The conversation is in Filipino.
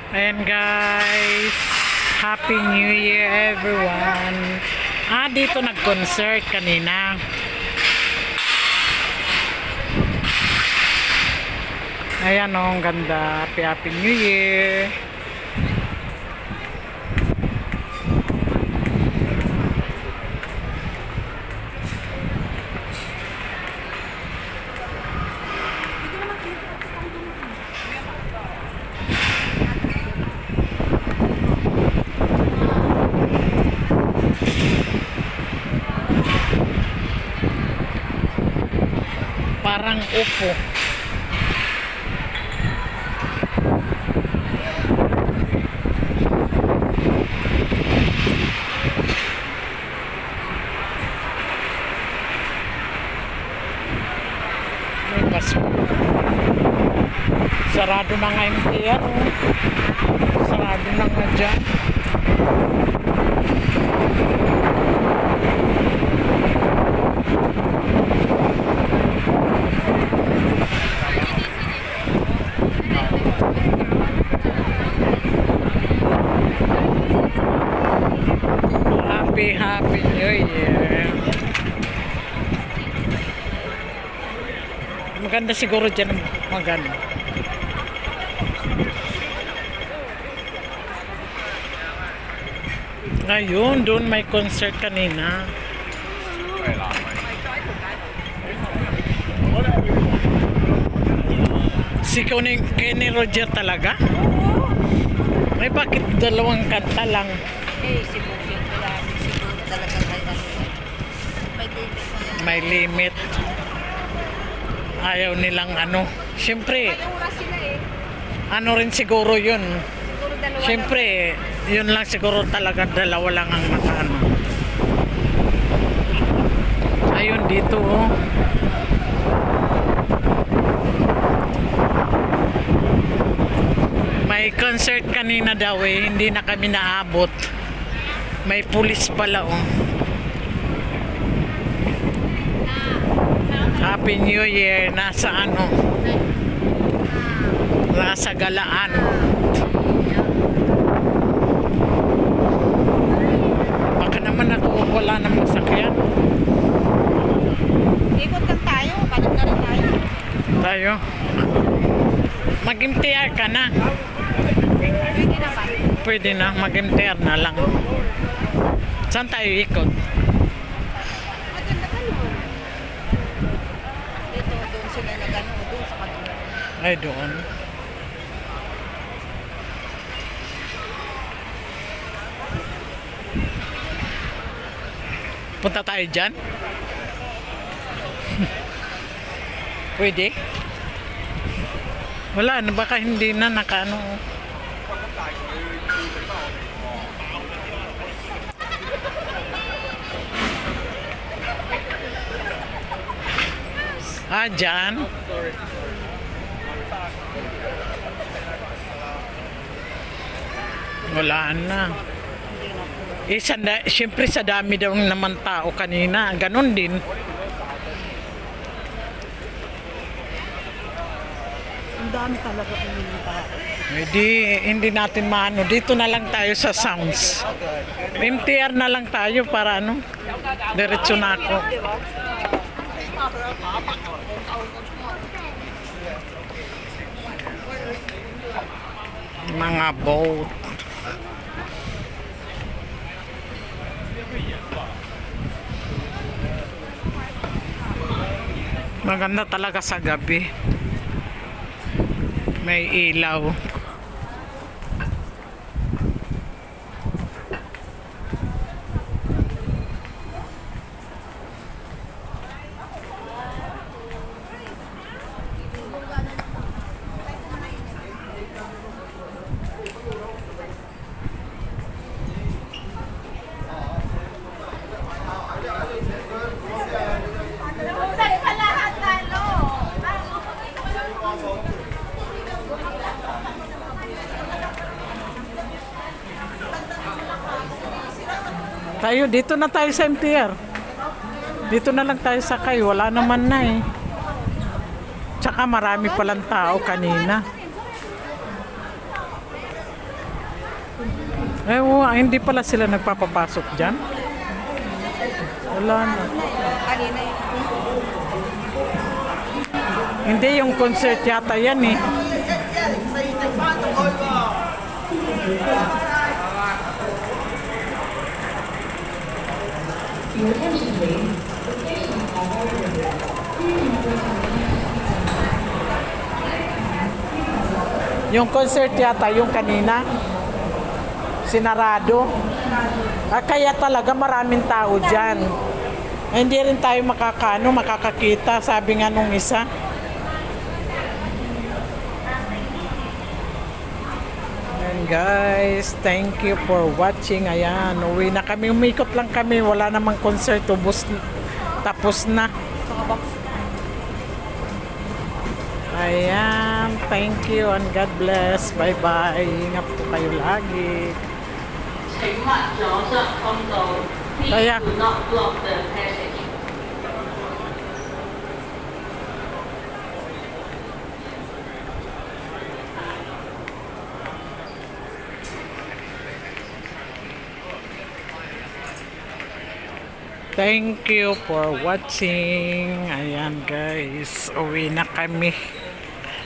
Ayan guys, Happy New Year everyone. Dito nag-concert kanina. Ayan o, ang ganda. Happy New Year. Parang upo. May pasko. Sarado na nga yung tiyan. Sarado na nga dyan. Happy New Year. Maganda siguro dyan ang maganda. Ngayon, doon may concert kanina. Si Kenny Roger talaga? May bakit dalawang kanta lang? Si Bukit kaya siguro talagang May limit. Ayaw nilang ano. Siyempre, ano rin siguro yun. Siyempre, yun lang siguro talaga, dalawa lang ang nakaano. Ayun dito oh. May concert kanina daw eh, hindi na kami naabot. May pulis pala oh. Happy New Year. Nasa ano? Nasa Galaan. Baka naman ako wala ng masakyan. ikot lang tayo, balik na rin tayo. Tayo. Mag-MTR ka na. Pwede na ba? Pwede na, mag-MTR na lang. Saan tayo ikot? Maganda ka nun. Dito, doon sila nag-ano, doon sa kanila. Ay, doon. Punta tayo dyan? Pwede? Wala na, baka hindi na nakaano. Dyan? Wala na. Siyempre sa dami daw naman tao kanina. Ganon din. Ang dami talaga ng tao. Hindi natin maano. Dito na lang tayo sa Sounds. MTR na lang tayo para ano. Diretso na ako. Mga boat. Maganda talaga sa gabi. May ilaw. Tayo, dito na tayo sa MTR. Dito na lang tayo sakay. Wala naman na eh. Tsaka marami palang tao kanina. Hindi pala sila nagpapapasok dyan. Wala na. Kanina yun. Hindi, yung concert yata yan eh. Yung concert yata, yung kanina, sinarado. Kaya talaga maraming tao dyan. Hindi rin tayo makakakita, sabi nga nung isa. And guys, thank you for watching. Ayan, uwi na kami. Umikot lang kami. Wala namang concert. Tapos na. Ayan, thank you and God bless. Bye-bye. Ingat po kayo lagi. 请勿阻塞通道。係啊 Please do not block the passage. Thank you for watching. Ayan guys, uwi na kami.